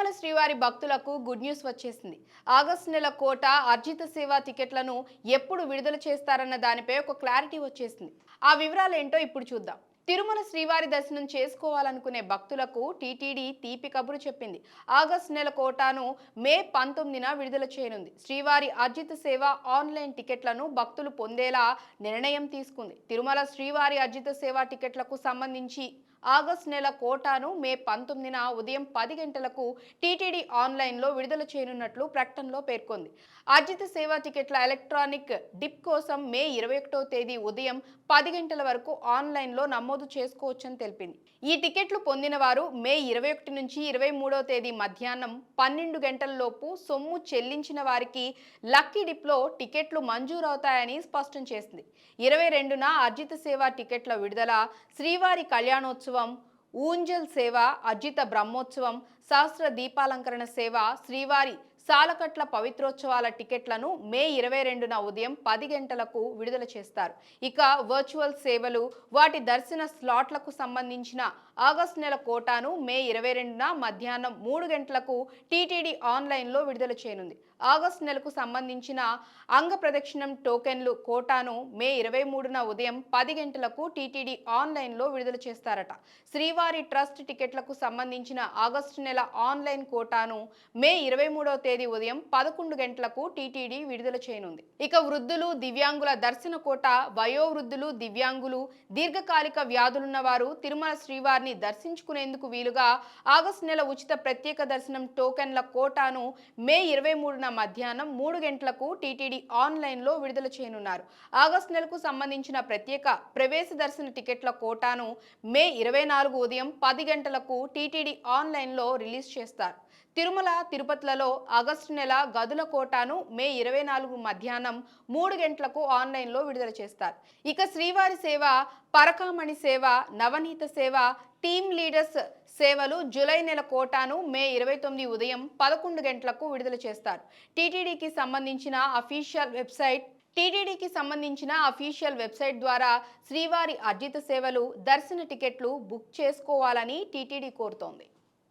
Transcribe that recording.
తిరుమల శ్రీవారి భక్తులకు good news వచ్చేసింది. ఆగస్టు నెల కోట అర్జిత సేవ టికెట్లను ఎప్పుడు విడుదల చేస్తారన్న దానిపై ఒక క్లారిటీ వచ్చేసింది. ఆ వివరాలు ఏంటో ఇప్పుడు చూద్దాం. తిరుమల శ్రీవారి దర్శనం చేసుకోవాలనుకునే భక్తులకు టీటీడీ తీపి కబురు చెప్పింది. ఆగస్టు నెల కోటాను మే 19న విడుదల చేయనుంది. శ్రీవారి అర్జిత సేవ ఆన్లైన్ టికెట్లను భక్తులు పొందేలా నిర్ణయం తీసుకుంది. తిరుమల శ్రీవారి అర్జిత సేవ టికెట్లకు సంబంధించి ఆగస్టు నెల కోటాను మే 19న ఉదయం 10 గంటలకు టీటీడీ ఆన్లైన్లో విడుదల చేయనున్నట్లు ప్రకటనలో పేర్కొంది. అర్జిత సేవ టికెట్ల ఎలక్ట్రానిక్ డిప్ కోసం మే 21వ తేదీ ఉదయం 10 గంటల వరకు ఆన్లైన్లో నమోదు చేసుకోవచ్చని తెలిపింది. ఈ టికెట్లు పొందిన వారు మే 21 నుంచి 23వ తేదీ మధ్యాహ్నం 12 గంటలలోపు సొమ్ము చెల్లించిన వారికి లక్కీ డిప్లో టికెట్లు మంజూరవుతాయని స్పష్టం చేసింది. 22న అర్జిత సేవ టికెట్ల విడుదల, శ్రీవారి కళ్యాణోత్సవం, ఊంజల్ సేవ, అర్జిత బ్రహ్మోత్సవం, సహస్ర దీపాలంకరణ సేవ, శ్రీవారి సాలకట్ల పవిత్రోత్సవాల టికెట్లను మే 22న ఉదయం 10 గంటలకు విడుదల చేస్తారు. ఇక వర్చువల్ సేవలు, వాటి దర్శన స్లాట్లకు సంబంధించిన ఆగస్టు నెల కోటాను మే 22న మధ్యాహ్నం 3 గంటలకు టీటీడీ ఆన్లైన్లో విడుదల చేయనుంది. ఆగస్టు నెలకు సంబంధించిన అంగ ప్రదక్షిణం టోకెన్లు కోటాను మే 23న ఉదయం 10 గంటలకు టీటీడీ ఆన్లైన్లో విడుదల చేస్తారట. శ్రీవారి ట్రస్ట్ టికెట్లకు సంబంధించిన ఆగస్టు నెల ఆన్లైన్ కోటాను మే 23వ తేదీ ఉదయం 11 గంటలకు టీటీడీ విడుదల చేయనుంది. ఇక వృద్ధులు, దివ్యాంగుల దర్శన కోట, వయోవృద్ధులు, దివ్యాంగులు, దీర్ఘకాలిక వ్యాధులున్న వారు తిరుమల శ్రీవారిని దర్శించుకునేందుకు వీలుగా ఆగస్టు నెల ఉచిత ప్రత్యేక దర్శనం టోకెన్ల కోటాను మే 23న మధ్యాహ్నం 3 గంటలకు టీటీడీ ఆన్లైన్లో విడుదల చేయనున్నారు. ఆగస్టు నెలకు సంబంధించిన ప్రత్యేక ప్రవేశ దర్శన టికెట్ల కోటాను మే 24 ఉదయం 10 గంటలకు టీటీడీ ఆన్లైన్లో రిలీజ్ చేస్తారు. తిరుమల, తిరుపతిలలో ఆగస్టు నెల గదుల కోటాను మే 24 మధ్యాహ్నం 3 గంటలకు ఆన్లైన్లో విడుదల చేస్తారు. ఇక శ్రీవారి సేవ, పరకామణి సేవ, నవనీత సేవ, టీమ్ లీడర్స్ సేవలు జూలై నెల కోటాను మే 29 ఉదయం 11 గంటలకు విడుదల చేస్తారు. టీటీడీకి సంబంధించిన అఫీషియల్ వెబ్సైట్ ద్వారా శ్రీవారి అర్జిత సేవలు, దర్శన టికెట్లు బుక్ చేసుకోవాలని టీటీడీ కోరుతోంది.